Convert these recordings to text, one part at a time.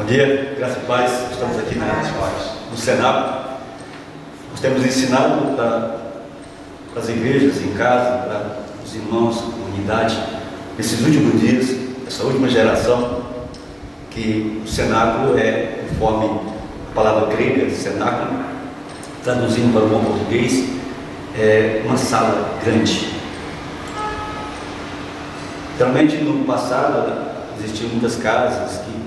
Bom dia, graças e paz. Estamos aqui no Senado. Nós temos ensinado para as igrejas, em casa, para os irmãos, comunidade, nesses últimos dias, essa última geração, que o cenáculo é, conforme a palavra grega, cenáculo, traduzindo para o bom português, é uma sala grande. Geralmente, no passado, existiam muitas casas que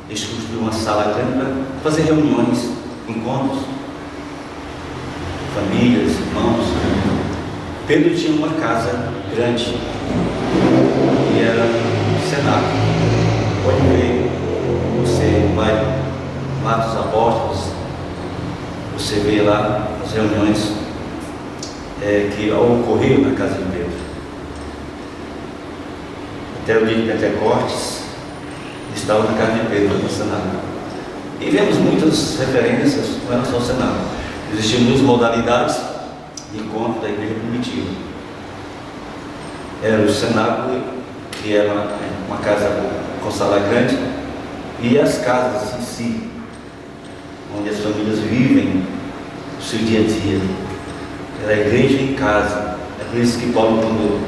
eles construíam uma sala grande para fazer reuniões, encontros, famílias, irmãos. Pedro tinha uma casa grande e era cenáculo. Pode ver, você vai lá dos Apóstolos, você vê lá as reuniões que ocorriam na casa de Pedro. Até o dia de Pentecostes estava na casa de Pedro, no cenáculo. E vemos muitas referências com relação ao cenáculo. Existiam duas modalidades de encontro da igreja primitiva. Era o cenáculo, que era uma casa com sala grande, e as casas em si, onde as famílias vivem o seu dia a dia. Era a igreja em casa. É por isso que Paulo, quando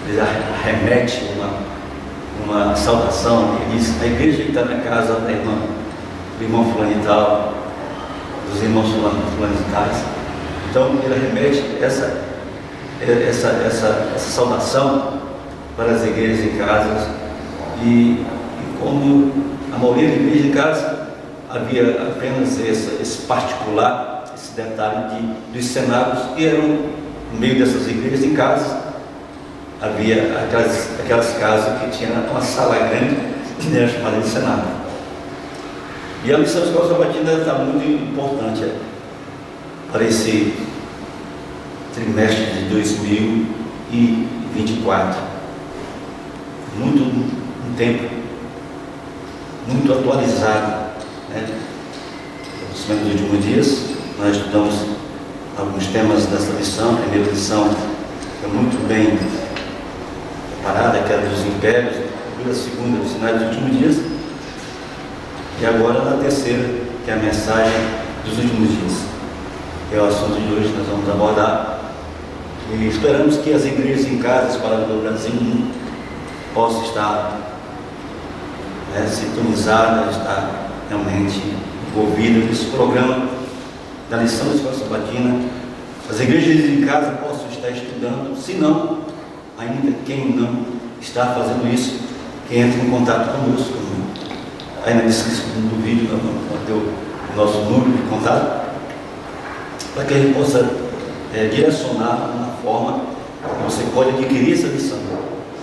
ele remete uma saudação, ele diz: a igreja que está na casa da irmã, do irmão fulano e tal, dos irmãos fulano e tais. Então ele remete essa saudação para as igrejas em casas, e como a maioria da igreja em casa havia apenas esse particular, esse detalhe dos cenáculos, que eram no meio dessas igrejas em casa. Havia aquelas casas que tinham uma sala grande, que era chamada de cenáculo. E a missão da Escola Sabatina está muito importante para esse trimestre de 2024. Um tempo muito atualizado, né? Nos últimos dias, nós estudamos alguns temas dessa lição. A primeira lição foi muito bem preparada, que era dos impérios. A segunda, os sinais dos últimos dias. E agora na terceira, que é a mensagem dos últimos dias. É o assunto de hoje que nós vamos abordar. E esperamos que as igrejas em casa espalhadas pelo Brasil possam estar sintonizadas, estar realmente envolvidas nesse programa da lição da Escola Sabatina. As igrejas em casa possam estar estudando. Se não, ainda quem não está fazendo isso, que entre em contato conosco. Aí na descrição do vídeo nós vamos ter o nosso número de contato, para que a gente possa direcionar uma forma que você pode adquirir essa lição.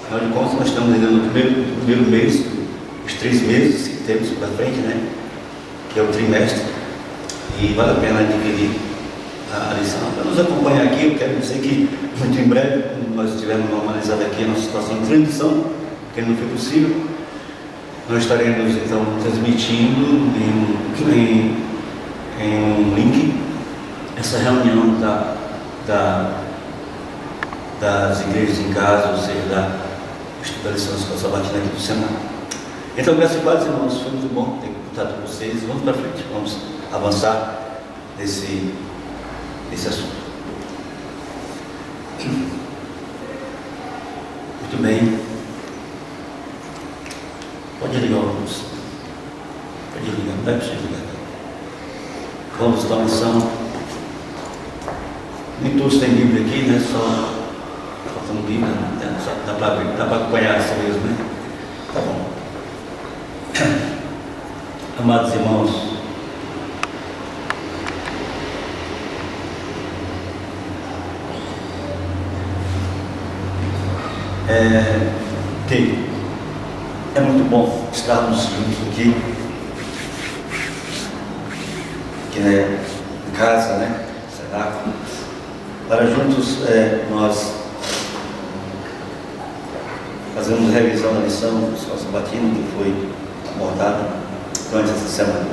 Afinal de contas, nós estamos ainda no primeiro mês, os 3 meses que temos pela frente, né? Que é o trimestre, e vale a pena adquirir a lição. Para nos acompanhar aqui, eu quero dizer que muito em breve, quando nós estivermos normalizado aqui a nossa situação de transmissão, que não foi possível, nós estaremos então transmitindo em um link essa reunião das igrejas em casa, ou seja, da estudo da lição da Escola Sabatina aqui do Senado. Então, graças a Deus, irmãos, foi muito bom ter contato com vocês. Vamos para frente, vamos avançar nesse assunto. Muito bem. Pode ligar o luz. Pode ligar, não é preciso ligar. Vamos dar lição. Nem todos têm Bíblia aqui, né? Só faltando Bíblia, né? Só dá para acompanhar assim mesmo, né? Tá bom. Amados irmãos, é muito bom estarmos juntos aqui, em casa, né? Para juntos nós fazermos revisão da lição da Escola Sabatina que foi abordada durante essa semana.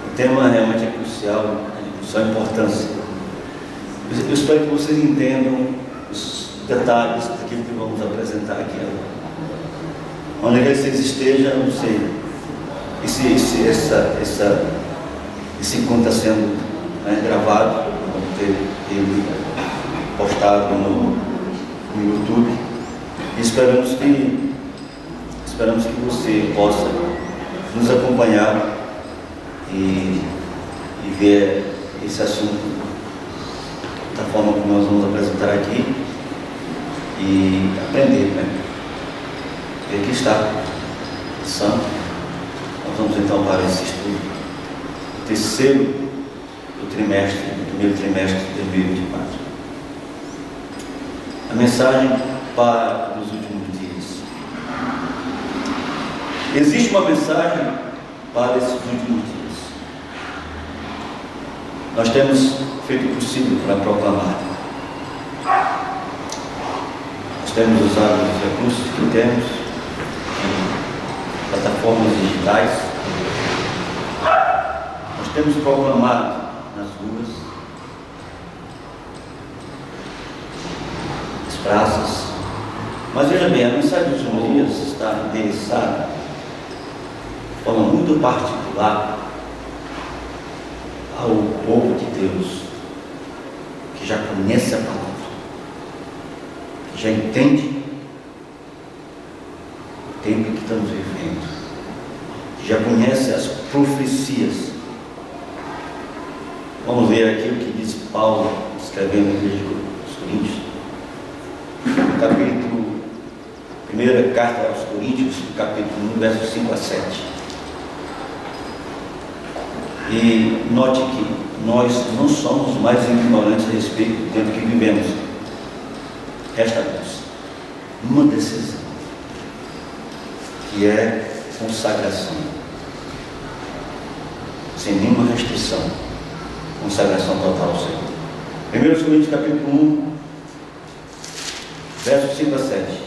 O tema realmente é crucial, de sua importância. Eu espero que vocês entendam os detalhes daquilo que vamos apresentar aqui agora. Onde quer que vocês estejam, não sei, esse encontro está sendo, né, gravado, vamos ter ele postado no YouTube. E esperamos que você possa nos acompanhar e ver esse assunto da forma como nós vamos apresentar aqui e aprender, né? E aqui está, Santo. Nós vamos então para esse estudo, o terceiro do primeiro trimestre de 2024. A mensagem para os últimos dias. Existe uma mensagem para esses últimos dias. Nós temos feito o possível para proclamar. Nós temos usado os recursos que temos, plataformas digitais. Nós temos proclamado nas ruas, nas praças. Mas veja bem, a mensagem dos últimos dias está endereçada de forma muito particular ao povo de Deus, que já conhece a palavra, que já entende o tempo que estamos vivendo, que já conhece as profecias. Vamos ver aqui o que diz Paulo, escrevendo na igreja dos Coríntios, no capítulo, primeira carta aos Coríntios, no capítulo 1, versos 5 a 7. E note que nós não somos mais ignorantes a respeito do tempo que vivemos. Resta-nos uma decisão, que é consagração, sem nenhuma restrição, consagração total ao Senhor. 1 Coríntios capítulo 1, versos 5 a 7.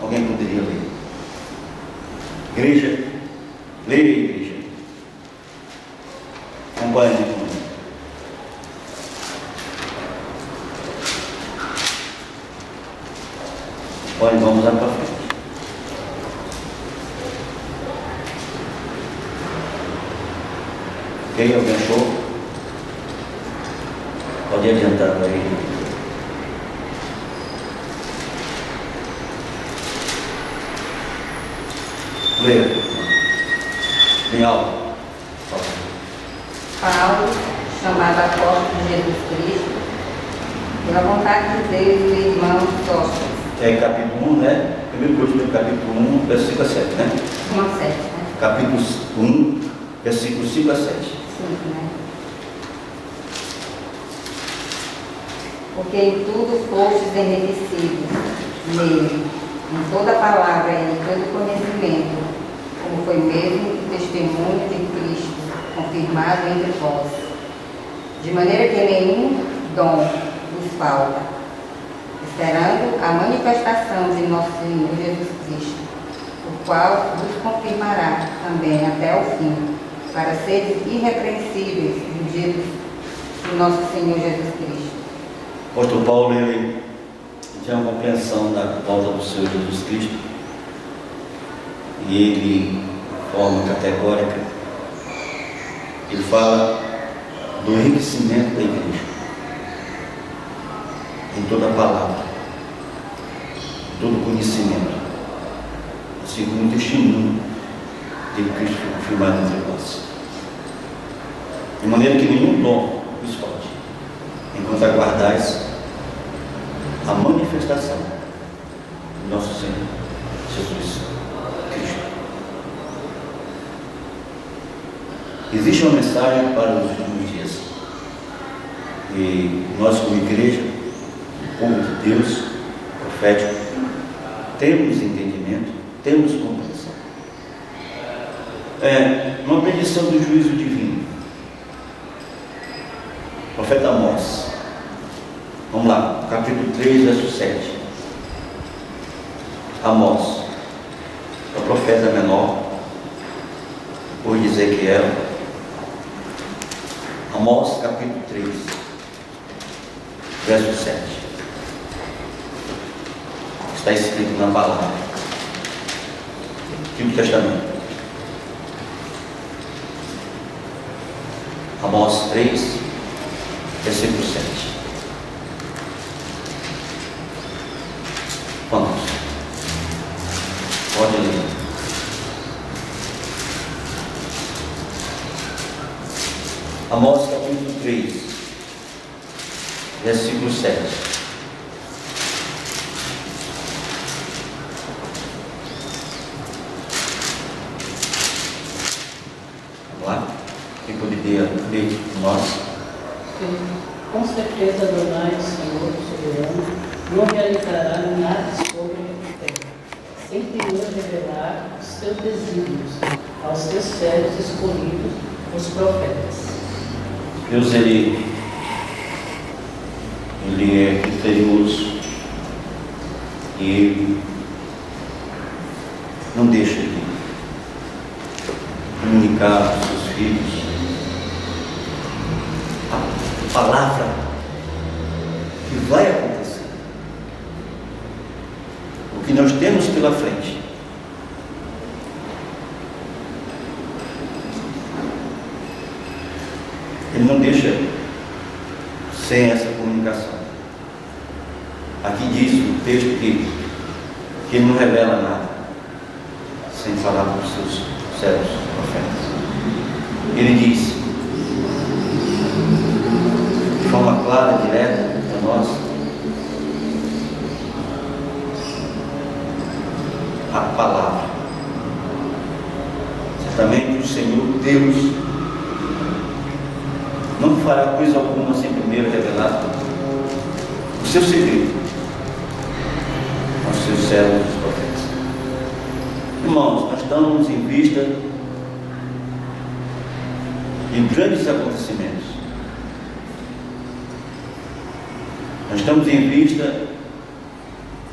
Alguém poderia ler? Igreja, leia, igreja. Acompanhe comigo. Olha, vamos lá para frente. Ok, alguém achou? Pode adiantar para ele. Leia. Em alto. Paulo, chamado apóstolo de Jesus Cristo, pela vontade de Deus e irmão Sócrates. É capítulo 1, né? 1 Coríntios, capítulo 1, versículo 7, né? 1 a 7, né? Capítulo 1, versículo 5 a 7. 5, né? Porque em tudo fostes enriquecidos nele, em toda palavra e em todo conhecimento, como foi mesmo o testemunho de Cristo, confirmado entre vós, de maneira que nenhum dom vos falta, esperando a manifestação de nosso Senhor Jesus Cristo, o qual vos confirmará também até o fim, para seres irrepreensíveis no dia do nosso Senhor Jesus Cristo. O apóstolo Paulo, ele tinha uma compreensão da volta do Senhor Jesus Cristo, e ele, de forma categórica, ele fala do enriquecimento da igreja, em toda a palavra, em todo conhecimento, assim como o testemunho de Cristo confirmado entre nós, de maneira que nenhum dom vos falte, enquanto aguardais a manifestação do nosso Senhor Jesus Cristo. Existe uma mensagem para os últimos dias, e nós, como igreja, o povo de Deus, profético, temos entendimento, temos compreensão. Uma predição do juízo divino. Profeta Amós, vamos lá, capítulo 3, verso 7. Amós, é o profeta menor, depois de Ezequiel. Amós, capítulo 3, verso 7. Está escrito na palavra, Antigo Testamento. Amós 3, versículo 7. Vamos. Pode ler. Amós capítulo 3, versículo 7. Vamos lá? Quem poderia ler nós? Com certeza Adonai, Senhor soberano, não realizará nada sobre a terra, sem primeiro revelar os seus desígnios aos seus servos escolhidos, os profetas. Deus, Ele é criterioso e Ele não deixa de comunicar aos seus filhos a palavra que vai acontecer, o que nós temos pela frente. Ele não deixa sem essa comunicação. Aqui diz o texto que ele não revela nada sem falar para os seus servos profetas. Ele diz de forma clara, direta para nós, a palavra. Certamente o Senhor Deus não fará coisa alguma sem primeiro revelar o seu segredo aos seus servos os profetas. Irmãos, nós estamos em vista de grandes acontecimentos. Nós estamos em vista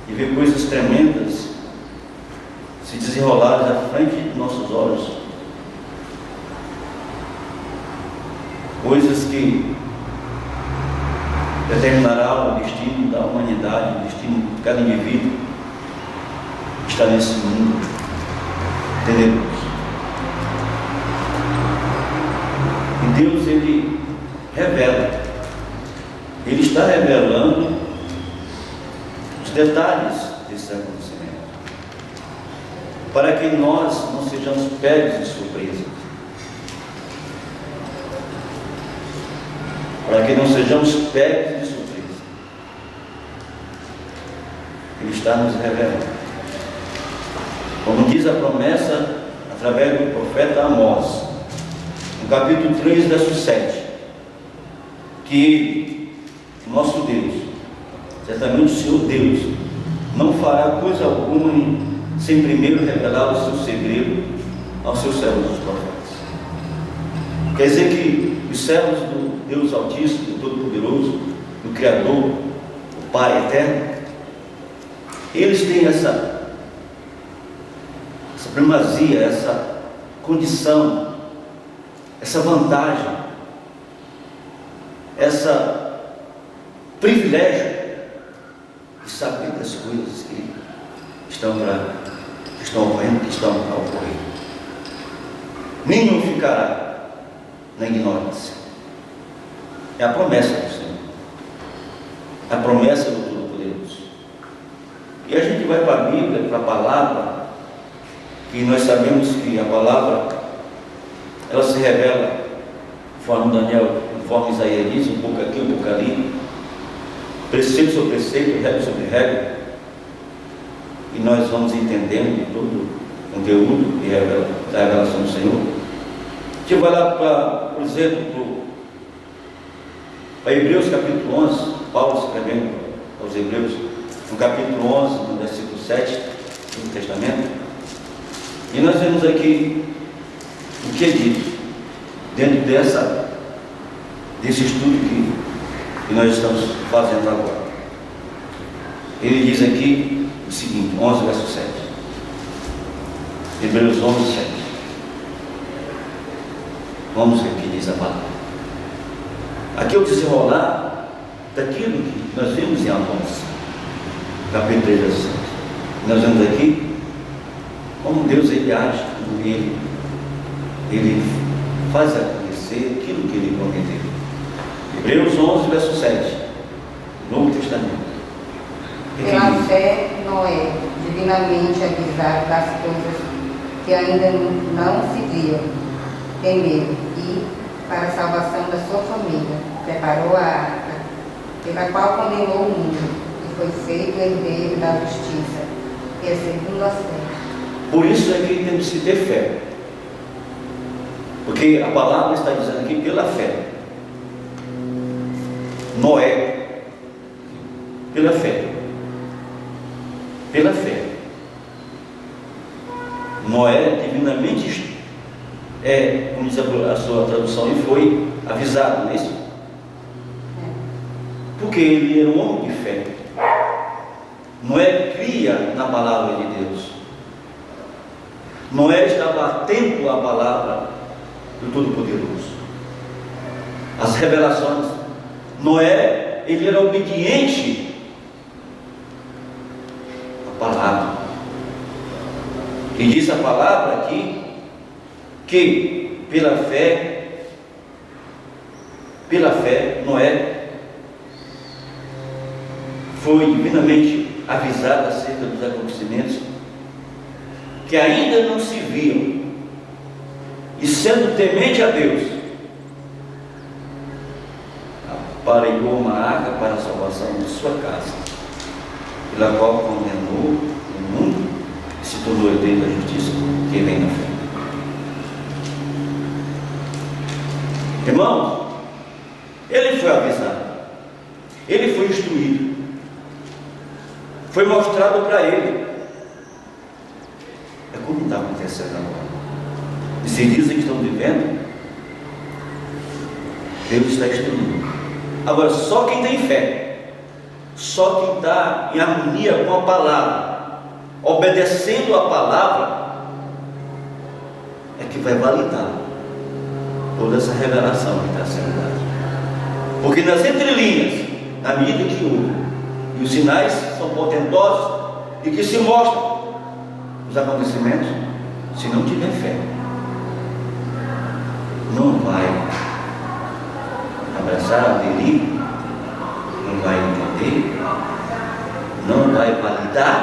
de ver coisas tremendas se desenrolarem à frente de nossos olhos. Coisas que determinará o destino da humanidade, o destino de cada indivíduo que está nesse mundo tenebroso. E Deus, Ele revela, Ele está revelando os detalhes desse acontecimento, para que nós não sejamos pegos de surpresa, para que não sejamos pegos de surpresa. Ele está nos revelando, como diz a promessa através do profeta Amós, no capítulo 3, verso 7, que Ele, nosso Deus, certamente o Senhor Deus, não fará coisa alguma sem primeiro revelar o seu segredo aos seus servos os profetas. Quer dizer que os servos do Deus Altíssimo, do Todo-Poderoso, do Criador, o Pai Eterno, eles têm essa primazia, essa condição, essa vantagem, essa privilégio de saber das coisas que estão ocorrendo, que estão a ocorrer. Nenhum ficará na ignorância. É a promessa do Senhor, a promessa do Todo-Poderoso. E a gente vai para a Bíblia, para a palavra, e nós sabemos que a palavra, ela se revela, conforme Daniel, conforme Isaías diz, um pouco aqui, um pouco ali, preceito sobre preceito, regra sobre regra, e nós vamos entendendo todo o conteúdo da revelação do Senhor. A gente vai lá para, por exemplo, para Hebreus capítulo 11, Paulo escrevendo aos Hebreus, no capítulo 11, no versículo 7 do Novo Testamento, e nós vemos aqui o que é dito dentro desse estudo que nós estamos fazendo agora. Ele diz aqui o seguinte, 11, verso 7. Hebreus 11, 7. Vamos ver o que diz a palavra. Aqui é o desenrolar daquilo que nós vimos em Amós, capítulo 3, verso 7. Nós vemos aqui como Deus ele age, como ele faz acontecer. acontecer aquilo que ele prometeu. Hebreus 11, verso 7, Novo Testamento. Pela fé, Noé, divinamente avisado das coisas que ainda não se viam, temeu e, para a salvação da sua família, preparou a arca, pela qual condenou o mundo, e foi feito herdeiro da justiça, que é segundo a fé. Por isso é que temos que ter fé. Porque a palavra está dizendo aqui pela fé. Noé, pela fé. Pela fé. Noé divinamente como diz a sua tradução, e foi avisado, não é isso? Porque ele era um homem de fé. Noé cria na palavra de Deus. Noé estava atento à palavra do Todo-Poderoso, as revelações. Noé, ele era obediente à palavra. E diz a palavra aqui que pela fé, Noé foi divinamente avisado acerca dos acontecimentos que ainda não se viam, e sendo temente a Deus, aparelhou uma arca para a salvação de sua casa, pela qual condenou o mundo e se tornou herdeiro da justiça que vem na fé. Irmãos, ele foi avisado, ele foi instruído, foi mostrado para ele. É como está acontecendo agora. E se dizem que estão vivendo, Deus está instruindo. Agora, só quem tem fé, só quem está em harmonia com a palavra, obedecendo a palavra, é que vai validar toda essa revelação que está sendo dada. Porque nas entrelinhas, na medida que ouve, e os sinais são portentosos e que se mostram os acontecimentos, se não tiver fé, não vai abraçar, aderir, não vai entender, não vai validar,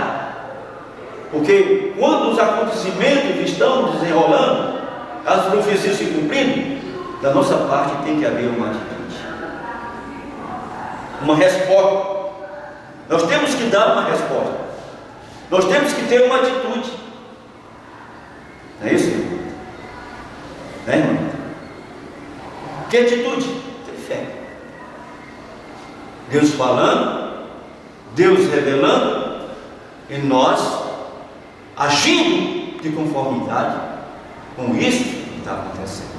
porque quando os acontecimentos estão desenrolando, as profecias se cumprindo, da nossa parte tem que haver uma atitude, uma resposta. Nós temos que dar uma resposta, nós temos que ter uma atitude. Não é isso, irmão? Não é, irmão? Que atitude? Ter fé. Deus falando, Deus revelando, e nós agindo de conformidade com isso que está acontecendo.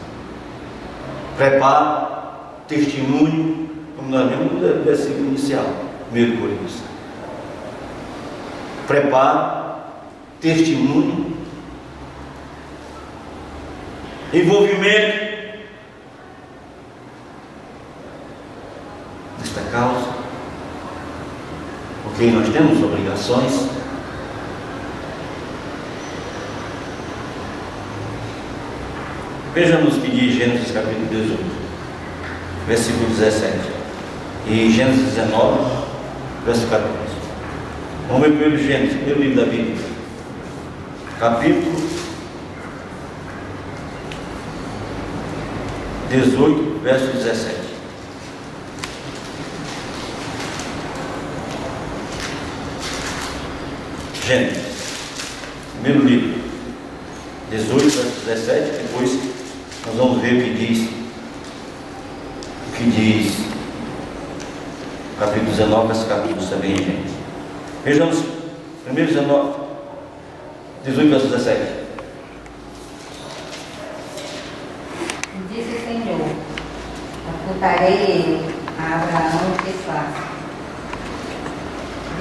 Preparo, testemunho, como nós vemos no versículo inicial, 1 Coríntios. Preparo, testemunho, envolvimento nesta causa, porque nós temos obrigações. Vejamos que diz Gênesis capítulo 18, versículo 17, e Gênesis 19, verso 14. Vamos ver primeiro Gênesis, primeiro livro da Bíblia, capítulo 18, verso 17. Gênesis, primeiro livro, 18, verso 17. Depois nós vamos ver o que diz capítulo 19, verso 14 também em Gênesis. Vejamos, primeiro 18, verso 17. Disse o Senhor: apontarei ele a Abraão que faça,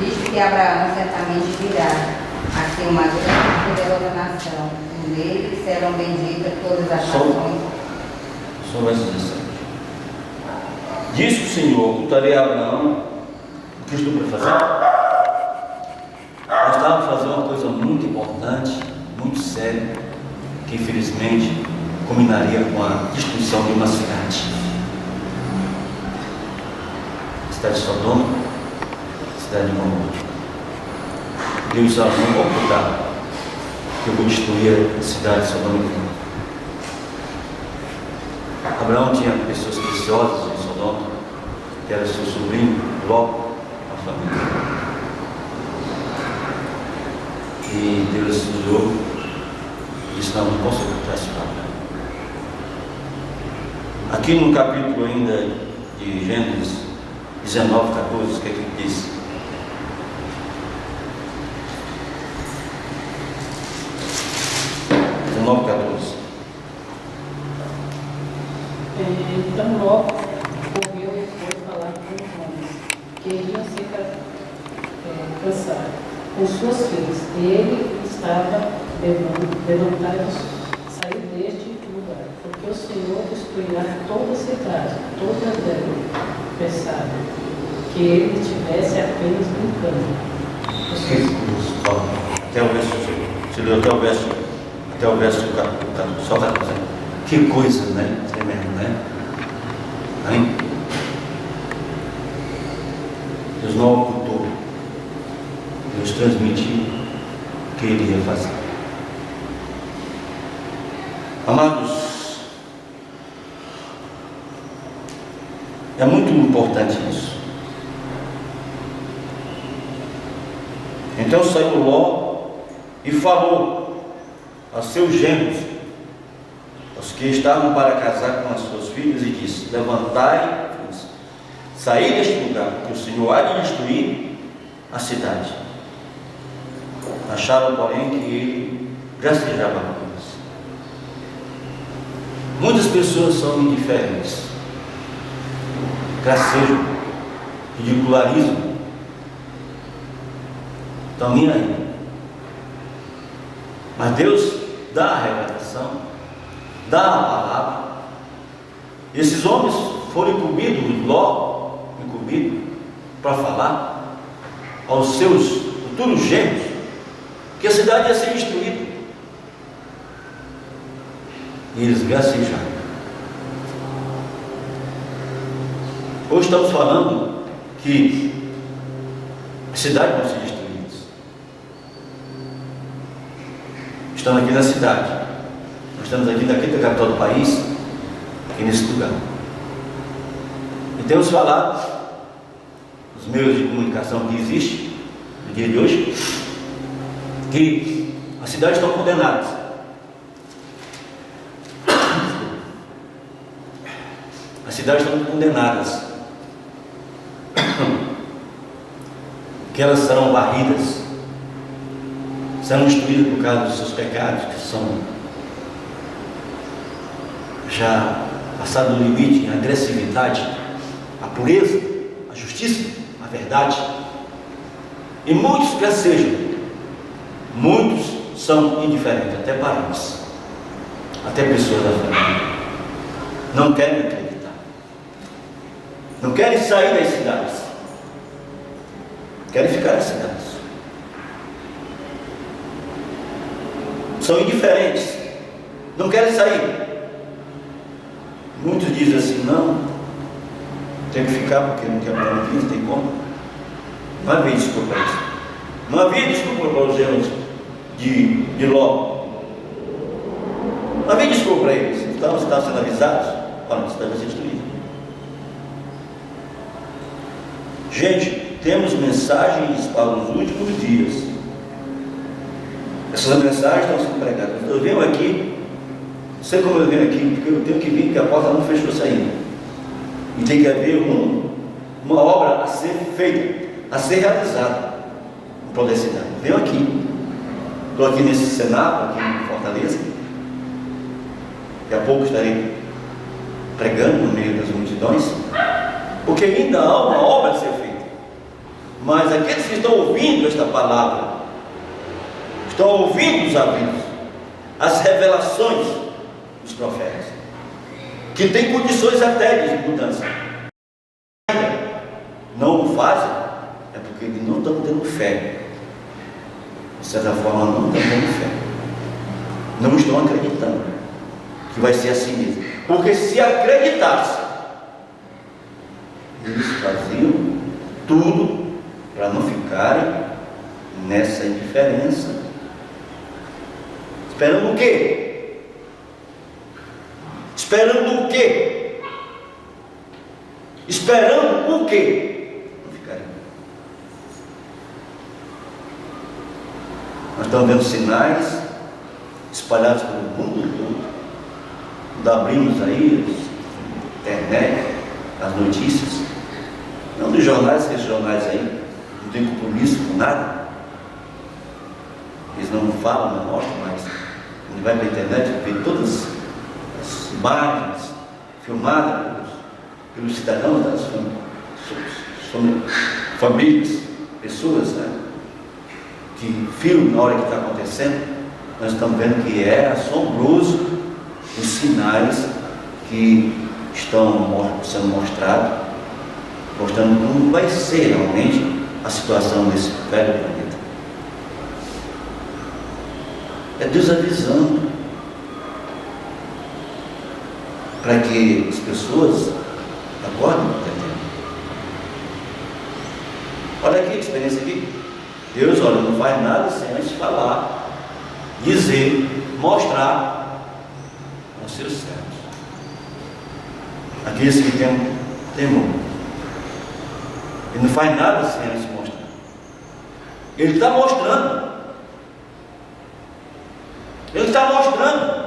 visto que Abraão certamente virá a ser uma grande e poderosa nação, e nele serão benditas todas as nações. Só o verso 17. Disse o Senhor: ocultarei a Abraão o que estou para fazer. Nós estávamos fazendo uma coisa muito importante, muito séria, que infelizmente culminaria com a destruição de uma cidade. A cidade de Sodoma, a cidade de Gomorra. Deus falou: não vou cuidar, que eu vou destruir a cidade de Sodoma e Gomorra. Abraão tinha pessoas preciosas em Sodoma, que era seu sobrinho, Ló, a família. E Deus olhou e disse: não posso ocultar esse Abraão. Aqui no capítulo ainda de Gênesis 19, 14, o que é que ele diz? Então logo correu e foi falar com os homens, que iriam se cansar com suas filhas. E ele estava levantado sair deste lugar, porque o Senhor destruirá toda a cidade, todas elas pensaram que ele estivesse apenas brincando. Até o verso, você leu até o verso só 14. Que coisa, né? Tremendo, né? Amém? Deus não ocultou. Deus transmitiu o que ele ia fazer. Amados, é muito importante isso. Então saiu Ló e falou aos seus genros, aos que estavam para casar com as suas filhas, e disse: levantai, saí deste lugar, porque o Senhor há de destruir a cidade. Acharam, porém, que ele gracejava com eles. Muitas pessoas são indiferentes, gracejam, ridicularizam, estão nem aí. Mas Deus dá a revelação, dá a palavra. Esses homens foram incumbidos, Ló incumbido, para falar aos seus futuros genros que a cidade ia ser destruída. E eles gracejaram. Hoje estamos falando que a cidade vai ser destruída. Estamos aqui na cidade, nós estamos aqui na quinta capital do país, aqui nesse lugar. E temos falado nos meios de comunicação que existe no dia de hoje, que as cidades estão condenadas. As cidades estão condenadas, que elas serão varridas, serão destruídas por causa dos seus pecados, que são já passados do limite em agressividade, a pureza, a justiça, a verdade. E muitos gracejam, muitos são indiferentes, até parentes, até pessoas da família, não querem acreditar, não querem sair das cidades, querem ficar nas cidades. São indiferentes, não querem sair. Muitos dizem assim: não, tem que ficar porque não quer morar aqui, não tem como. Não havia desculpa para isso. Não havia desculpa para os genros de Ló. Não havia desculpa para eles. Então, estavam sendo avisados: olha, a cidade vai ser destruída. Gente, temos mensagens para os últimos dias. Essas mensagens estão sendo pregadas. Eu venho aqui, não sei como eu venho aqui, porque eu tenho que vir, porque a porta não fechou ainda. E tem que haver uma obra a ser feita, a ser realizada em toda a cidade. Venho aqui, estou aqui nesse cenáculo, aqui em Fortaleza. Daqui a pouco estarei pregando no meio das multidões, porque ainda há uma obra a ser feita. Mas aqueles que estão ouvindo esta palavra, estão ouvindo os avisos, as revelações dos profetas, que têm condições até de mudança, não o fazem, é porque eles não estão tendo fé. De certa forma, não estão tendo fé, não estão acreditando que vai ser assim mesmo. Porque se acreditasse, eles faziam tudo para não ficarem nessa indiferença. Esperando o quê? Esperando o quê? Esperando o quê? Não ficarem. Nós estamos vendo sinais espalhados pelo mundo todo. Quando abrimos aí a internet, as notícias, não dos jornais, esses jornais aí não tem compromisso com nada, eles não falam, não mostram, mas a gente vai para a internet e vê todas as imagens filmadas pelos cidadãos das famílias, pessoas, né, que filmam na hora que está acontecendo. Nós estamos vendo que é assombroso os sinais que estão sendo mostrados, mostrando como vai ser realmente a situação desse velho planeta. É Deus avisando para que as pessoas acordem para entender. Olha aqui a experiência aqui. Deus, olha, não faz nada sem antes falar, dizer, mostrar aos seus servos, aqueles que têm temor. Ele não faz nada sem antes mostrar. Ele está mostrando. Ele está mostrando.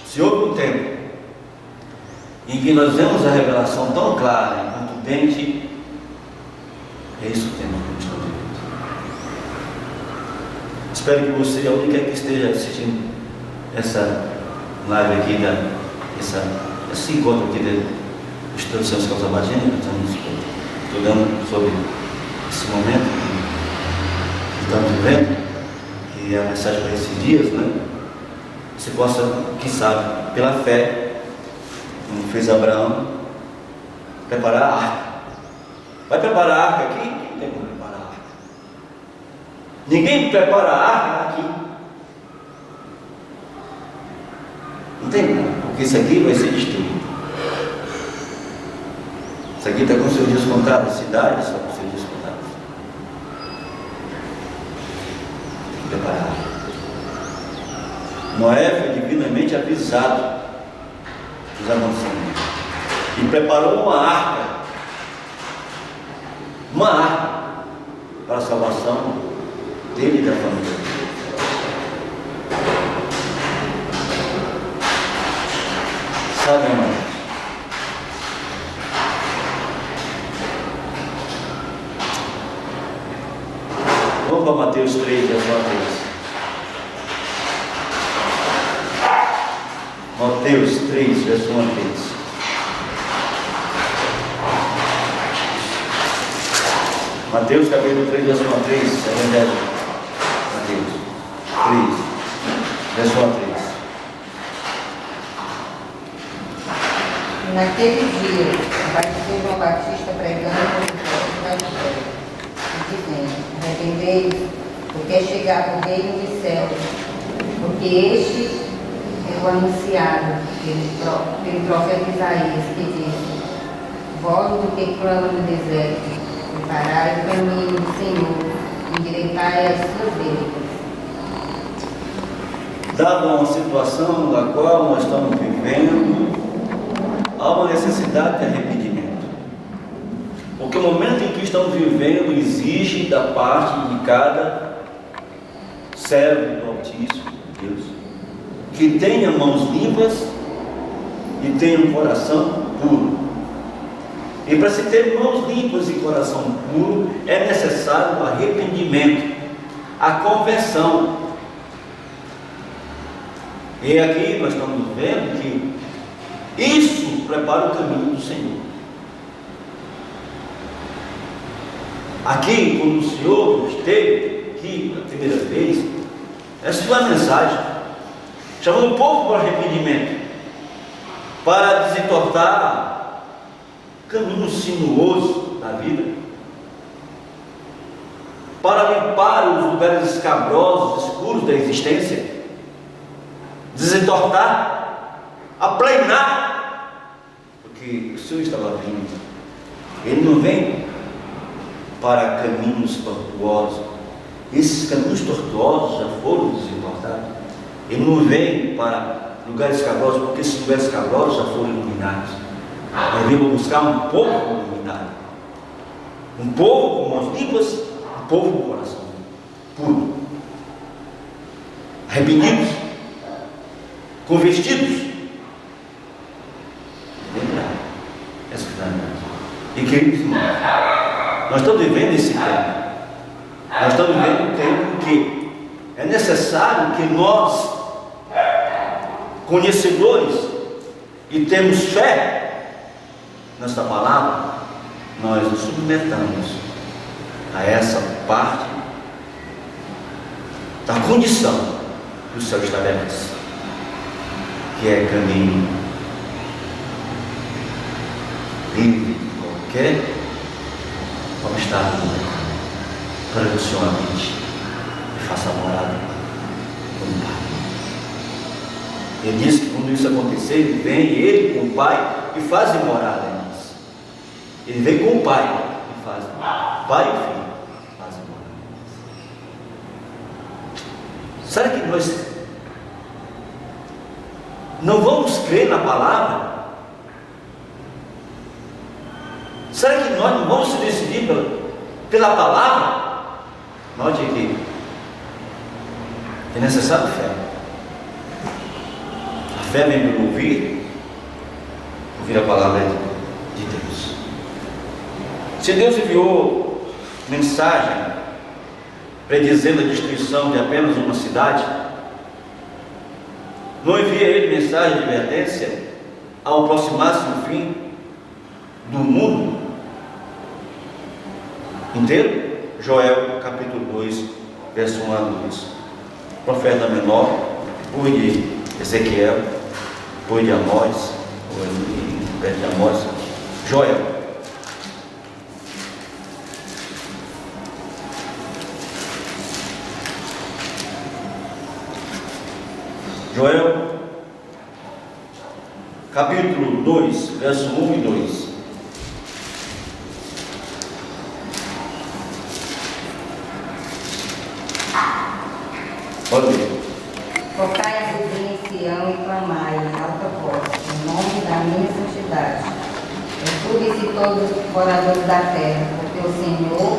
Se houve um tempo em que nós vemos a revelação tão clara e contundente, é isso o tempo que estamos vivendo. Espero que você, a única que esteja assistindo essa live aqui, esse encontro aqui da Instrução Escola Sabatina, que estamos estudando sobre esse momento que estamos vivendo, que é a mensagem para esses dias, né? Você possa, quem sabe, pela fé, como fez Abraão, preparar a arca. Vai preparar a arca aqui? Quem tem como preparar a arca? Ninguém prepara a arca aqui. Não tem como, porque isso aqui vai ser destruído. Isso aqui está com seus dias contados, a cidade está com seus dias contados. Tem que preparar. Noé foi divinamente avisado dos avançamentos e preparou uma arca para a salvação dele e da família. Sabe, irmão? Vamos para Mateus 3, verso 1. Mateus 3, verso 1 a 3. Mateus capítulo 3, verso 1 a 3. Evangelho. Mateus 3, verso 1 a 3. Naquele dia, apareceu João Batista pregando no da Judéia, dizendo: arrependei-vos, porque é chegado o reino dos céus, porque este é o anunciado pelo profeta Isaías, que disse: voz do que clama no deserto, preparai o caminho do Senhor, endireitai as suas veredas. Dada uma situação da qual nós estamos vivendo, há uma necessidade de arrependimento. Porque o momento em que estamos vivendo exige da parte de cada servo do Altíssimo Deus que tenha mãos limpas e tenha um coração puro. E para se ter mãos limpas e coração puro, é necessário o arrependimento, a conversão. E aqui nós estamos vendo que isso prepara o caminho do Senhor. Aqui, quando o Senhor esteve aqui pela primeira vez, essa foi a mensagem, chamando o povo para o arrependimento, para desentortar o caminho sinuoso da vida, para limpar os lugares escabrosos, escuros da existência, desentortar aplainar, porque o Senhor estava vindo. Ele não vem para caminhos tortuosos. Esses caminhos tortuosos já foram desenvoltados. Ele não vem para lugares escabrosos, porque esses lugares escabrosos já foram iluminados. Ele veio buscar um povo iluminado, um povo com mãos limpas, um povo com coração puro, arrependidos, convertidos. Lembrar essa verdade. E queridos irmãos, nós estamos vivendo esse tempo. Nós estamos vivendo um tempo que é necessário que nós, conhecedores e temos fé nesta palavra, nós nos submetamos a essa parte da condição que o céu estabelece, que é caminho livre de qualquer obstáculo, para que o Senhor habite e faça morada com o Pai. Ele diz que quando isso acontecer, ele vem, ele com o Pai, e fazem morada em nós. Ele vem com o Pai e faz morada. Pai e Filho fazem morada em nós. Será que nós não vamos crer na palavra? Será que nós não vamos se decidir pela palavra? Note aqui, é necessário fé. A fé vem pelo ouvir a palavra de Deus. Se Deus enviou mensagem predizendo a destruição de apenas uma cidade, não envia Ele mensagem de advertência ao aproximar-se do fim do mundo inteiro? Joel capítulo 2, verso 1 a 2. Profeta menor, depois de Ezequiel, depois de Amós, perto de Amós, Joel. Joel capítulo 2, verso 1 e 2. Pode ver. Tocai a vizinha em Sião e clamai em alta voz, em nome da minha santidade. Escutem-se todos os moradores da terra, porque o Senhor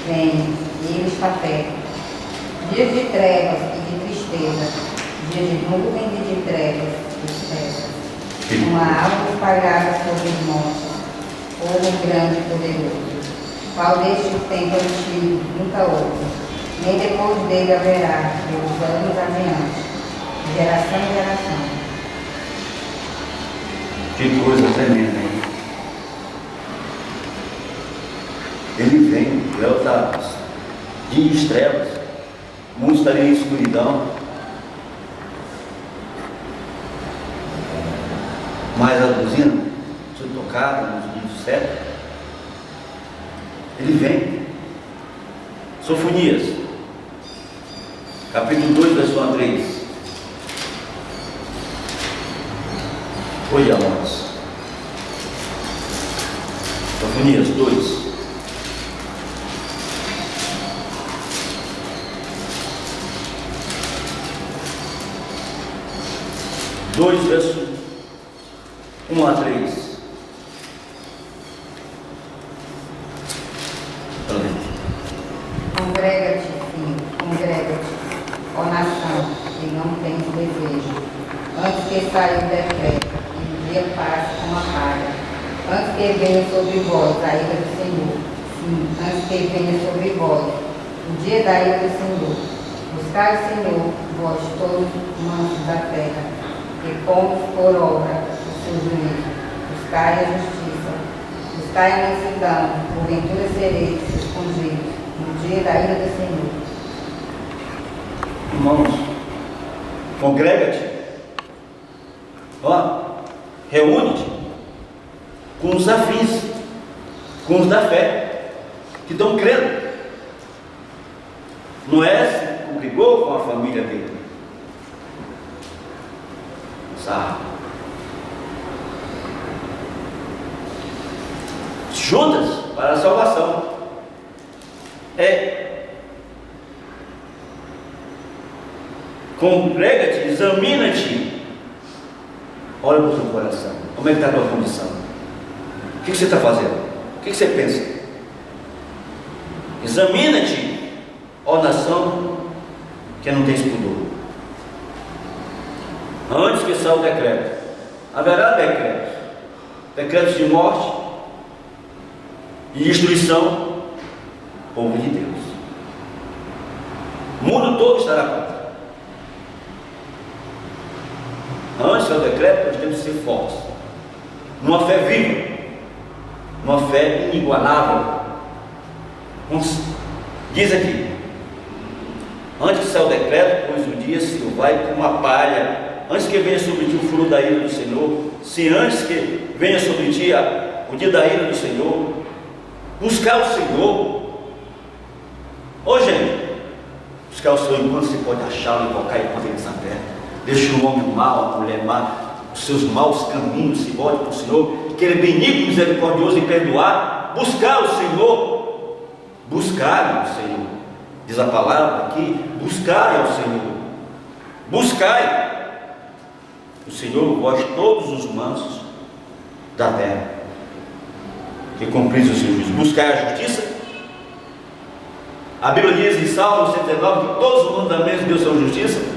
vem e Ele está perto. Dias de trevas e de tristeza, dias de nuvem e de trevas e tristeza. Uma alma espalhada sobre os montes, povo grande e poderoso. Qual deste tempo antigo nunca houve, nem depois dele haverá, dos anos adiante, de geração em geração. Que coisa tremenda, hein? Ele vem, o véu está de trevas, muitos estariam em escuridão, mas a buzina foi tocada nos dias certos. Ele vem. Sofonias capítulo 2, verso 1 a 3. Oi, amados. Sofonias 2. Verso 1 a 3. Congrega-te, filho, congrega-te, ó nação, que não tens desejo. Antes que saia o decreto, e o dia passe como a palha. Antes que venha sobre vós a ira do Senhor. Sim, antes que venha sobre vós o dia da ira do Senhor. Buscai o Senhor, vós todos mansos da terra, e pomos por obra o seu juízo. Buscai a justiça, buscai a mansidão, porventura sereis escondidos no dia da ira do Senhor. Irmãos, congrega-te, ó, reúne-te com os afins, com os da fé, que estão crendo. Noé se brigou com a família dele. Sabe? juntas para a salvação. Congrega-te, examina-te, olha para o teu coração, como é que está a tua condição, o que você está fazendo, o que você pensa? Examina-te, ó nação que não tens pudor. Antes que saia o decreto, haverá decretos de morte e destruição, povo de Deus. O mundo todo estará contra. Antes do decreto, nós temos que ser fortes, numa fé viva, numa fé inigualável. Diz aqui: antes que saia o decreto, pois o dia se vai como uma palha, antes que venha sobre ti o furor da ira do Senhor, se antes que venha sobre ti o dia da ira do Senhor, buscar o Senhor. Ô gente, buscar o Senhor enquanto você pode achá-lo, invocar enquanto ele está perto. Deixa o homem mau, a mulher má, os seus maus caminhos, se volte para o Senhor, que ele é benigno, misericordioso e perdoar. Buscar o Senhor, buscar o Senhor, diz a palavra aqui: buscai ao Senhor, buscai o Senhor, vós todos os mansos da terra, que cumpris o seu juízo. Buscai a justiça. A Bíblia diz em Salmo 119 que todos os mandamentos de Deus são justiça.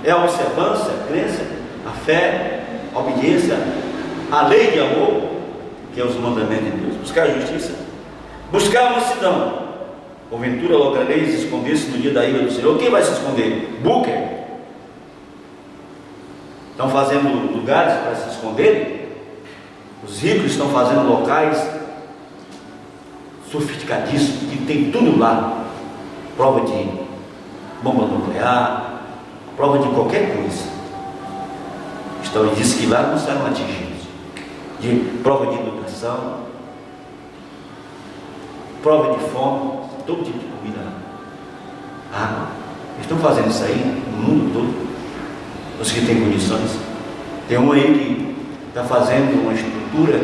É a observância, a crença, a fé, a obediência, a lei de amor, que é os mandamentos de Deus. Buscar a justiça, buscar a mansidão. Porventura lograreis esconder-se no dia da ira do Senhor. Quem vai se esconder? Booker. Estão fazendo lugares para se esconderem. Os ricos estão fazendo locais sofisticadíssimos, que tem tudo lá, prova de bomba nuclear, prova de qualquer coisa. Então ele disse que lá não serão atingidos. De prova de inundação, prova de fome, todo tipo de comida lá. Água. Eles estão fazendo isso aí no mundo todo. Os que têm condições. Tem um aí que está fazendo uma estrutura,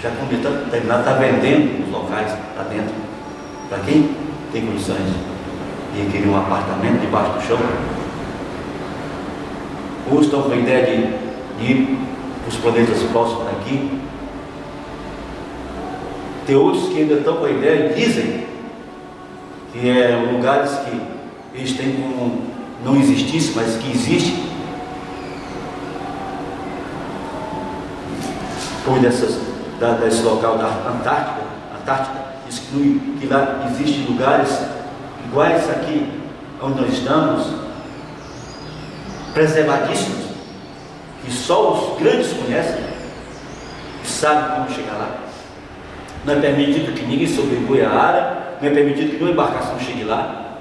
já quando está terminado, está vendendo os locais lá dentro. Para quem tem condições de adquirir um apartamento debaixo do chão. Uns estão com a ideia de ir para os planetas próximos daqui. Tem outros que ainda estão com a ideia e dizem que é lugares que eles têm como não existisse, mas que existe. Por desse local da Antártica, diz que lá existem lugares iguais aqui onde nós estamos, preservadíssimos, que só os grandes conhecem e sabem como chegar lá. Não é permitido que ninguém sobrevoe a área, não é permitido que nenhuma embarcação chegue lá.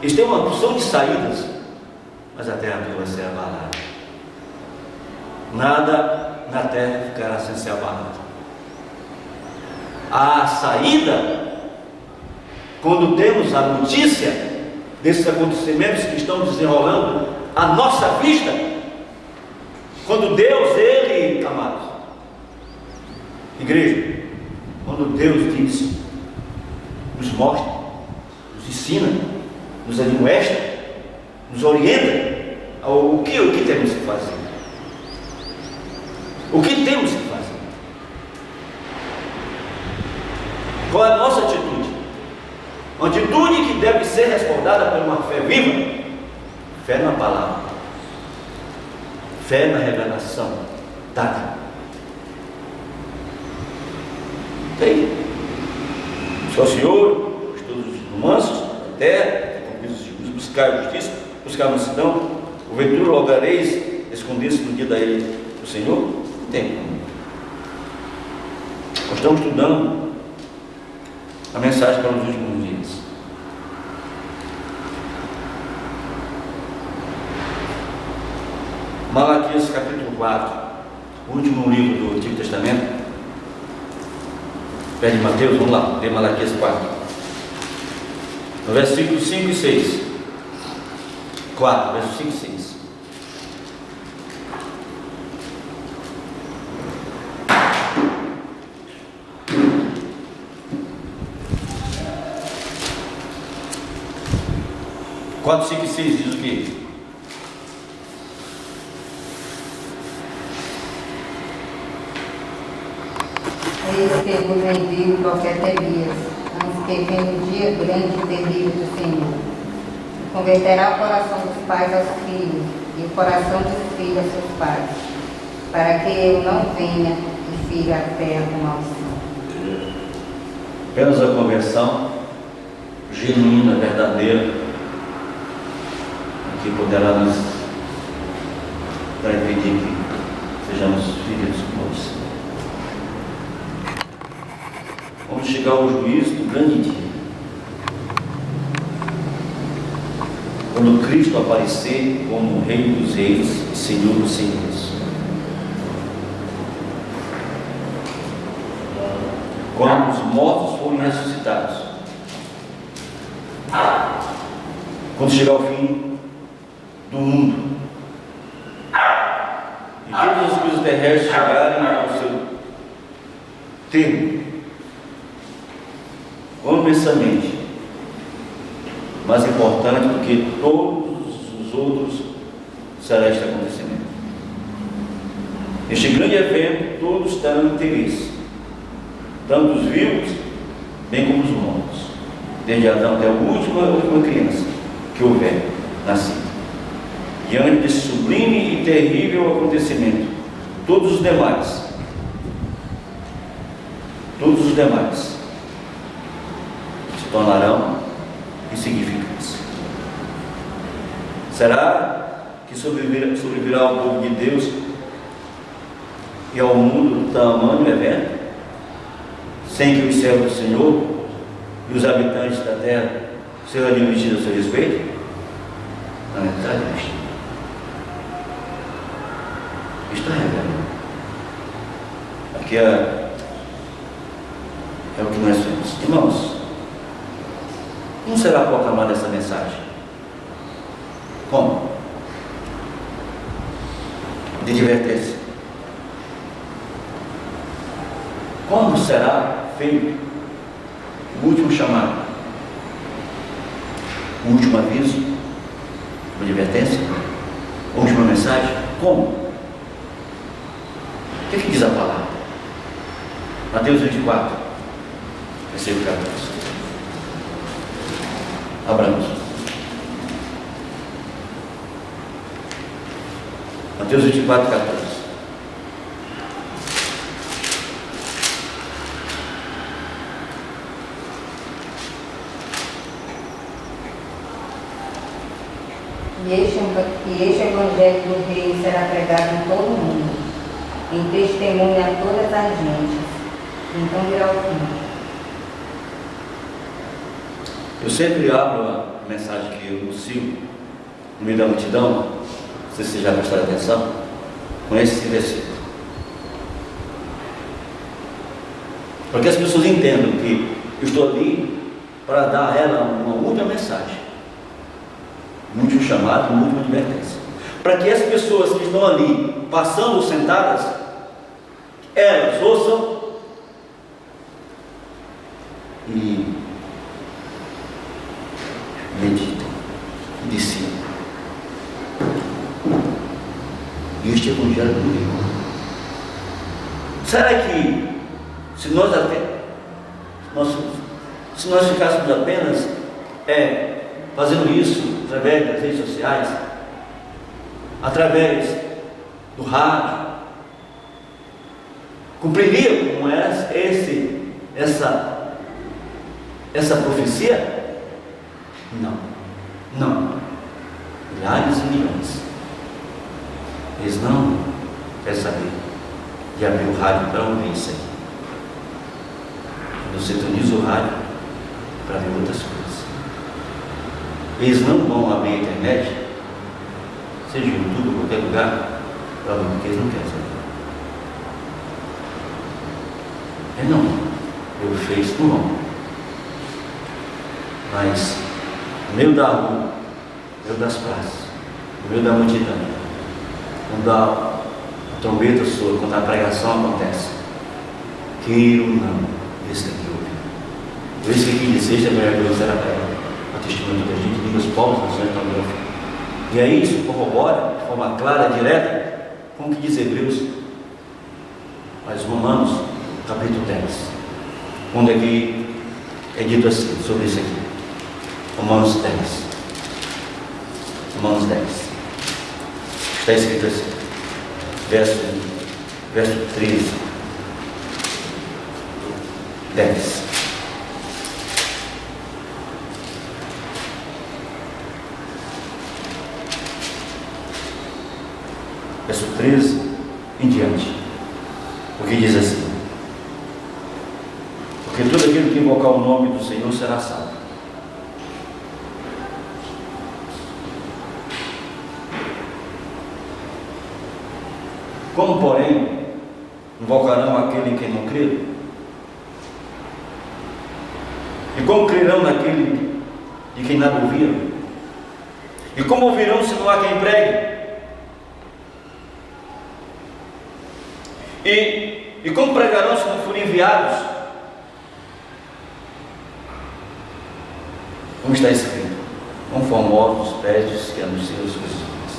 Eles têm uma opção de saídas, mas a terra vai ser abalada. Nada na terra ficará sem ser abalado. A saída, quando temos a notícia desses acontecimentos que estão desenrolando à nossa vista, quando Deus, Ele, amados, igreja, quando Deus diz, nos mostra, nos ensina, nos admoesta, nos orienta, o que temos que fazer? O que temos que fazer? Qual é a nossa atitude? Uma atitude que deve ser respaldada por uma fé viva, fé na palavra, fé na revelação dada. Tem só o Senhor, todos os mansos da terra, buscar a justiça, buscar a mansidão, porventura lograreis esconder-se no dia da ira do Senhor? Não tem. Nós estamos estudando a mensagem para os últimos dias. Malaquias capítulo 4, o último livro do Antigo Testamento. Pede Mateus, vamos lá, lê Malaquias 4. No versículo 5 e 6. 4, verso 5 e 6. 4, 5 e 6 diz o quê? Eis que vos envio o profeta Elias, antes que venha o dia grande e terrível do Senhor. Converterá o coração dos pais aos filhos, e o coração dos filhos aos seus pais, para que eu não venha e fira a terra com maldição. Apenas a conversão genuína, verdadeira, que poderá nos dar a impedir que sejamos feridos com maldição. Vamos chegar ao juízo do grande dia, quando Cristo aparecer como Rei dos Reis e Senhor dos Senhores. Quando os mortos forem ressuscitados, quando chegar o fim do mundo e todas as coisas terrestres chegarem ao seu termo, imensamente mais importante do que todos os outros celestes acontecimentos. Este grande evento, todos terão interesse, tanto os vivos, bem como os mortos, desde Adão até a última criança que houver nascido. Diante desse sublime e terrível acontecimento, todos os demais se tornarão insignificantes. Será que sobrevirá ao povo de Deus e ao mundo tamanho evento, sem que os servos do Senhor e os habitantes da terra sejam admitidos a seu respeito? Não é verdade, isto é revelado. Aqui é o que nós vemos. Irmãos, como será proclamada essa mensagem? Como? De advertência. Como será feito o último chamado? O último aviso? Uma advertência? A última mensagem? Como? O que diz a palavra? Mateus 24, versículo 14. Abramos. Mateus 24, 14. E este evangelho do reino será pregado em todo o mundo, em testemunho a todas as gentes. Então virá o fim. Eu sempre abro a mensagem que eu sigo no meio da multidão, não sei se vocês já prestaram atenção, com esse versículo. Para que as pessoas entendam que eu estou ali para dar a ela uma última mensagem, um último chamado, uma última advertência. Para que as pessoas que estão ali, passando ou sentadas, elas ouçam e meditem e decidam. E este evangelho do reino. Será que se nós ficássemos apenas fazendo isso através das redes sociais, através do rádio, cumpriria como essa profecia? Não. Milhares e milhões. Eles não querem saber de abrir o rádio para ouvir isso aí. Eu sintonizo o rádio para ver outras coisas. Eles não vão abrir a internet, seja em YouTube ou qualquer lugar, para ver o que eles não querem saber. Eu fiz no nome. Mas no meio da rua, no meio das praças, no meio da multidão, quando a trombeta soa, quando a pregação acontece, queira ou não, esse daqui ouve. Por isso que quem deseja a melhor de Deus será pregado. o testemunho da gente, línguas, povos, nações, também. E aí isso corrobora de forma clara, direta, com o que diz Hebreus, mas Romanos, capítulo 10, onde aqui é dito assim, sobre isso aqui. Romanos 10. Romanos 10. Está escrito assim, verso 13. 10. Verso 13 em diante. O que diz assim: porque todo aquele que invocar o nome do Senhor será salvo. Como, porém, invocarão aquele em quem não crê? E como crerão naquele de quem nada ouviram? E como ouvirão se não há quem pregue? E como pregarão se não forem enviados? Como está escrito: quão formosos os pés dos que anunciam as coisas boas.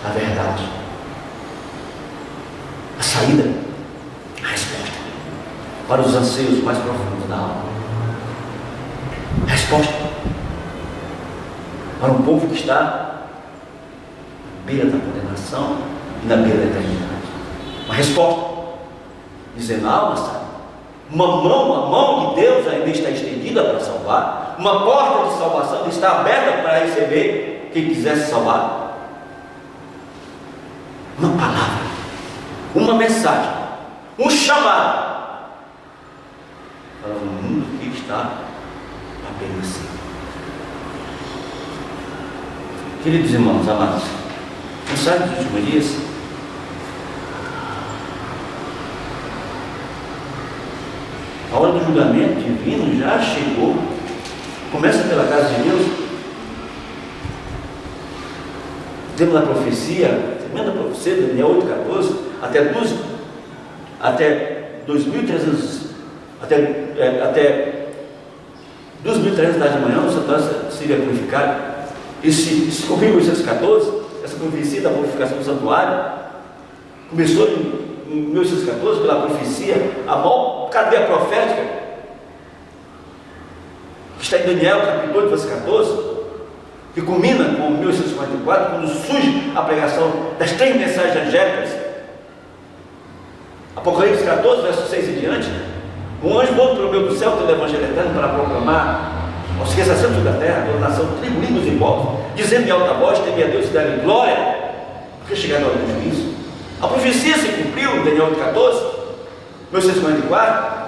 A verdade, a saída, a resposta para os anseios mais profundos da alma. A resposta para um povo que está à beira da condenação e na beira da eternidade. Uma resposta, dizendo: a alma sai. Uma mão de Deus ainda está estendida para salvar. Uma porta de salvação está aberta para receber quem quisesse salvar. Uma palavra, uma mensagem, um chamado para um mundo que está a perecer. Queridos irmãos amados, mensagem dos últimos dias, a hora do julgamento divino já chegou. Começa pela casa de Deus. Temos a profecia, tremenda profecia, Daniel 8,14, até 2.300, até 2.300 da manhã, o santuário seria purificado. E se cumpriu em 1814, essa profecia da purificação do santuário começou em 1814 pela profecia, a maior cadeia profética que está em Daniel capítulo 8, verso 14, que culmina com 1844, quando surge a pregação das 3 mensagens angélicas. Apocalipse 14, verso 6 em diante: um anjo voou pelo meio do céu, tendo o evangelho eterno para proclamar aos que exercem sobre a terra, toda nação, tribo, línguas e povos, dizendo em alta voz: teme a Deus e dá-lhe glória, porque chegará a hora do juízo. A profecia se cumpriu em Daniel 14, 1844.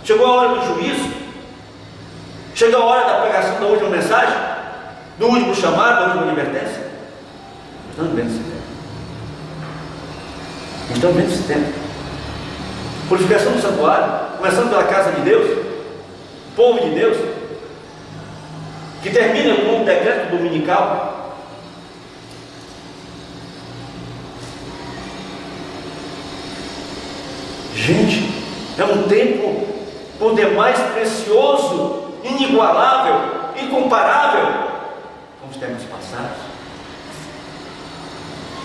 Chegou a hora do juízo, chegou a hora da pregação da última mensagem, do último chamado, da última advertência. Estamos vendo esse tempo. Estamos vendo esse tempo. Purificação do santuário, começando pela casa de Deus, povo de Deus, que termina com um decreto dominical. Gente, é um tempo por demais precioso, inigualável, incomparável com os tempos passados.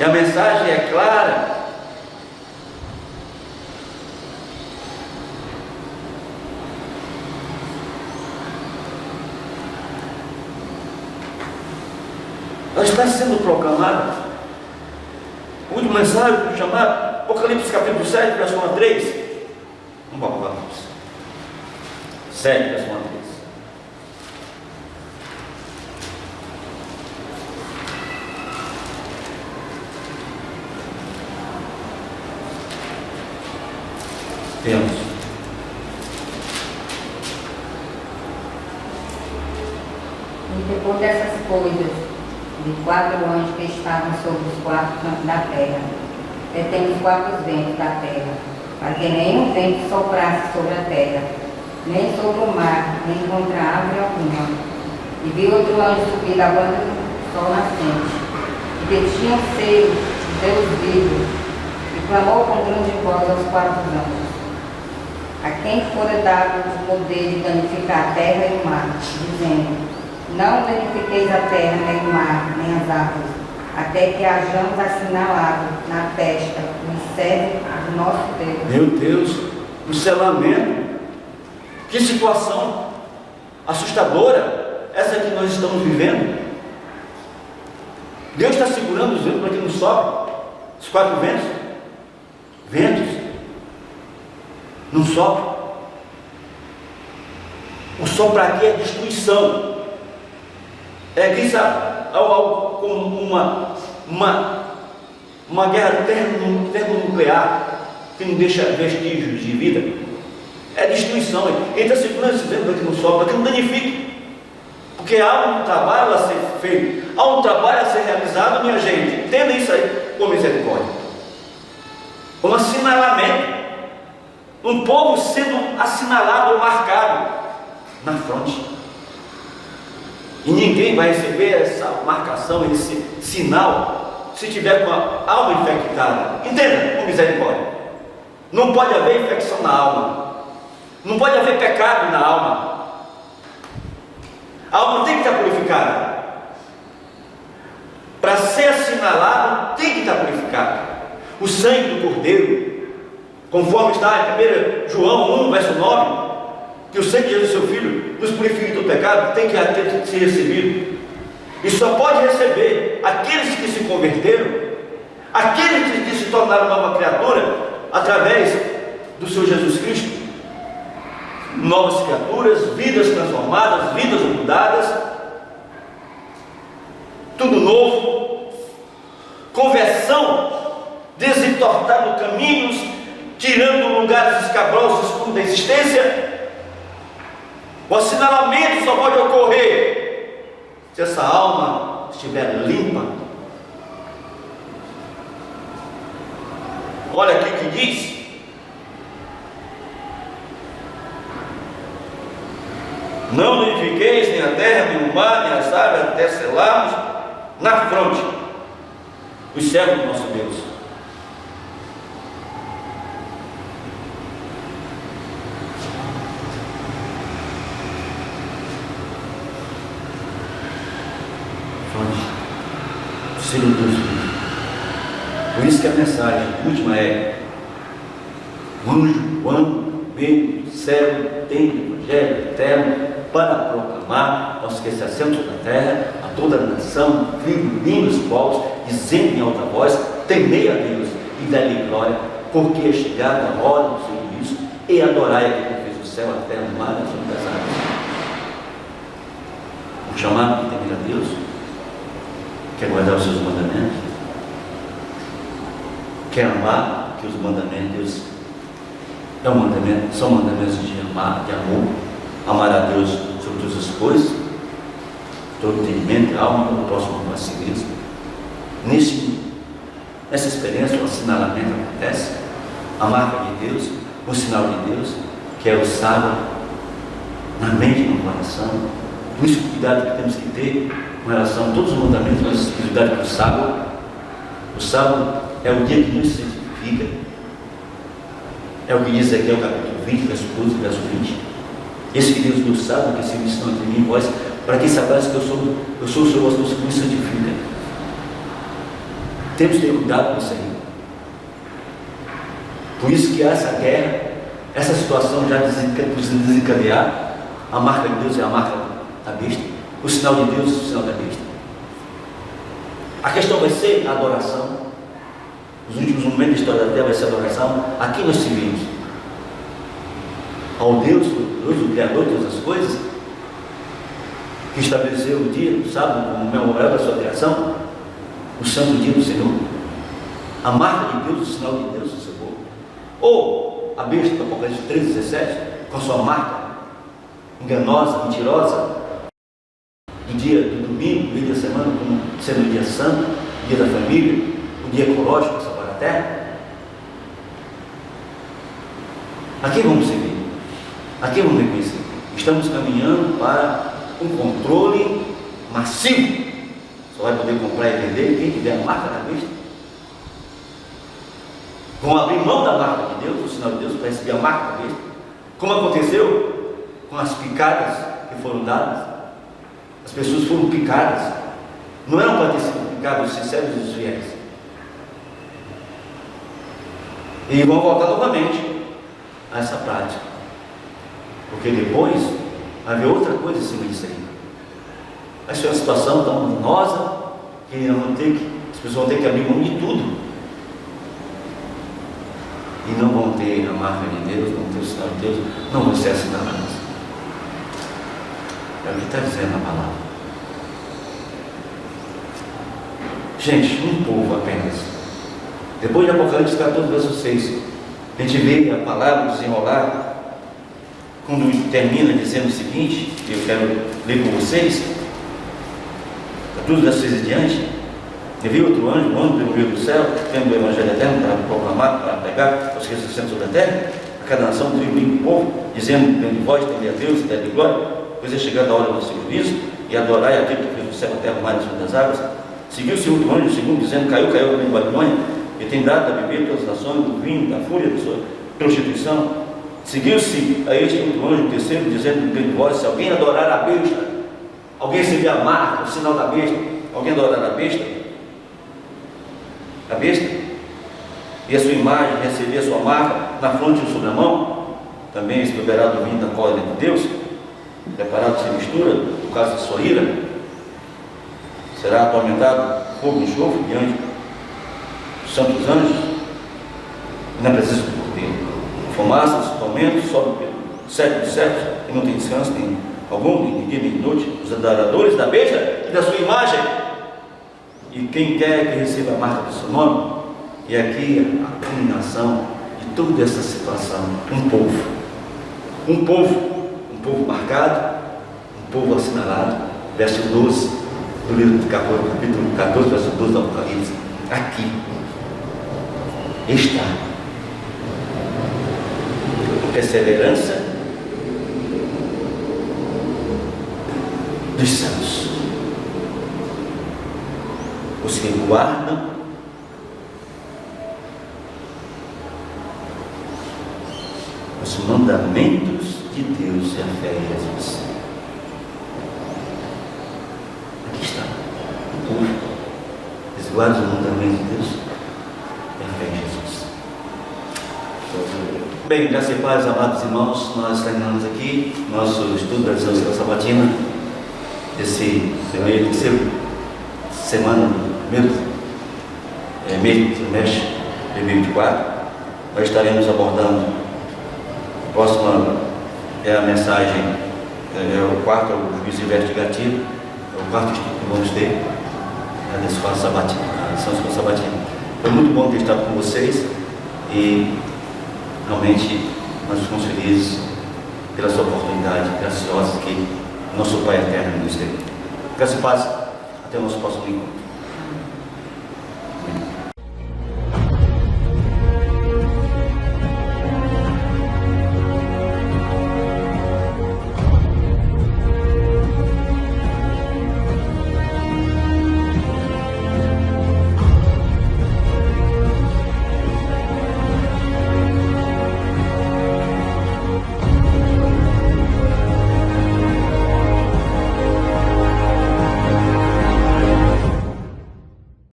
E a mensagem é clara. Ela está sendo proclamada. O último mensagem chamado Apocalipse capítulo 7, verso 1 a 3. Vamos para Apocalipse 7, verso 1 a 3. Temos. E depois dessas coisas, de 4 anjos que estavam sobre os 4 cantos da terra, detendo os 4 ventos da terra, para que nenhum vento soprasse sobre a terra, nem sobre o mar, nem contra árvore alguma. E vi outro anjo subir da banda do sol nascente, e que tinha um selo de Deus vivo, e clamou com grande voz aos 4 anjos, a quem fora dado o poder de danificar a terra e o mar, dizendo: não danifiqueis a terra, nem o mar, nem as árvores, até que hajamos assinalado na testa o servo do nosso Deus. Meu Deus, um selamento. Que situação assustadora essa que nós estamos vivendo. Deus está segurando os ventos para que não sobe. Os 4 ventos não sopram. O sopro aqui é destruição. É que sabe, algo como uma guerra termonuclear que não deixa vestígios de vida. É destruição. Ele está segurando esse vento para que não sopra, para que não danifique. Porque há um trabalho a ser feito, há um trabalho a ser realizado, minha gente. Entenda isso aí com misericórdia. Um assinalamento. Um povo sendo assinalado ou marcado na fronte. E ninguém vai receber essa marcação, esse sinal, se tiver com a alma infectada. Entenda com misericórdia. Não pode haver infecção na alma. Não pode haver pecado na alma. A alma tem que estar purificada. Para ser assinalado, tem que estar purificado. O sangue do Cordeiro, conforme está em 1 João 1, verso 9, que o sangue de Jesus, seu Filho, nos purifica do pecado, tem que ser recebido. E só pode receber aqueles que se converteram, aqueles que se tornaram nova criatura, através do Senhor Jesus Cristo. Novas criaturas, vidas transformadas, vidas mudadas, tudo novo, conversão, desentortando caminhos, tirando lugares escabrosos escuros da existência. O assinalamento só pode ocorrer se essa alma estiver limpa. Olha aqui que diz: não danifiqueis nem a terra, nem o mar, nem as árvores, até selarmos na fronte os servos do nosso Deus. Fronte, Senhor Deus vivo. Por isso que a mensagem última é: o anjo, quando veio do céu, tem o evangelho eterno para proclamar aos que se assentam sobre a terra, a toda a nação, tribo, línguas, povos, dizendo em alta voz: temei a Deus e dai-lhe glória, porque é chegada a hora do seu juízo, e adorai aquele que fez o céu, a terra, o mar e as ondas das águas. O chamado de temer a Deus, quer guardar os seus mandamentos, quer amar, que os mandamentos de Deus são mandamentos de amar, de amor. Amar a Deus sobre todas as coisas, todo entendimento, alma, o próximo como a si mesmo. Nessa experiência, o assinalamento acontece, a marca de Deus, o sinal de Deus, que é o sábado, na mente e no coração. Por isso, o cuidado que temos que ter com relação a todos os mandamentos, mas o cuidado com o sábado. O sábado é o dia que nos santifica. É o que diz aqui, é o capítulo 20, verso 12, verso 20. Esse que Deus nos sabe, que se ensinou entre mim e vós, para que saibais que eu sou o Senhor vosso Deus que me santifica. Temos que ter cuidado com isso aí. Por isso que há essa guerra, essa situação já precisa desencadear. A marca de Deus é a marca da besta. O sinal de Deus é o sinal da besta. A questão vai ser a adoração. Os últimos momentos da história da terra vai ser a adoração. Aqui nós servimos ao Deus, o Criador de todas as coisas, que estabeleceu o dia, o sábado, como memorial da sua criação, o santo dia do Senhor, a marca de Deus, o sinal de Deus, o seu povo. Ou a besta do Apocalipse 13:17, com a sua marca enganosa, mentirosa, do dia do domingo, do dia da semana, como sendo o dia santo, o dia da família, o dia ecológico, salvar a terra. A quem vamos seguir? A quem vamos reconhecer? Estamos caminhando para um controle massivo. Só vai poder comprar e vender quem tiver a marca da besta. Vão abrir mão da marca de Deus, o sinal de Deus, para receber a marca da besta. Como aconteceu com as picadas que foram dadas. As pessoas foram picadas. Não eram para ter sido picados os sinceros e os fiéis. E vão voltar novamente a essa prática. Porque depois vai haver outra coisa em cima disso aí. Vai ser uma situação tão danosa que as pessoas vão ter que abrir mão de tudo. E não vão ter a marca de Deus, não vão ter o sinal de Deus, não vão ser assinalados. É o que está dizendo a palavra. Gente, um povo apenas. Depois de Apocalipse 14, verso 6, a gente vê a palavra desenrolar, quando termina dizendo o seguinte, que eu quero ler com vocês, tudo das 6 em diante. E vi outro anjo, um anjo do meio do céu, tendo o Evangelho eterno para proclamar, para pregar aos que se assentam sobre a terra, a cada nação, tribo e povo, dizendo: tende voz, tende a Deus e deve glória, pois é chegada a hora do seu juízo, e adorai aquele que fez o céu, a terra, o mar e sobre das águas. Seguiu-se outro anjo, o segundo, dizendo: caiu a grande Babilônia, e tem dado a beber todas as nações do vinho, da fúria, da sua prostituição. Seguiu-se a este outro anjo, o terceiro, dizendo: tende voz, se alguém adorar a besta, alguém receber a marca, o sinal da besta, alguém adorar a besta, e a sua imagem, receber a sua marca na fronte ou sobre a mão, também se beberá do vinho da cólera de Deus, preparado sem mistura, no caso de sua ira, será atormentado fogo e enxofre diante dos santos anjos, e na presença do Cordeiro. Fumaça, tormento, sobe pelo século de séculos, e não tem descanso nem algum, nem dia nem noite, os adoradores da besta e da sua imagem. E quem quer que receba a marca do seu nome, e aqui a culminação de toda essa situação: um povo marcado, um povo assinalado. Verso 12 do livro de capítulo 14, verso 12 do Apocalipse. Aqui está a perseverança dos santos, os que guardam os mandamentos de Deus e a fé em Jesus. Aqui está o povo, eles guardam os mandamentos de Deus e a fé em Jesus. Bem, graças e paz, amados irmãos, nós terminamos aqui nosso estudo da lição da sabatina, desse primeiro, terceiro semana do primeiro mês do trimestre de 2024. Nós estaremos abordando a próxima, a mensagem, o quarto, o juízo investigativo, é o quarto estudo que vamos ter da escola sabatina, a lição da escola sabatina. Foi muito bom ter estado com vocês e realmente nós ficamos felizes pela sua oportunidade graciosa que nosso Pai Eterno nos deu. Graças e paz, até o nosso próximo encontro.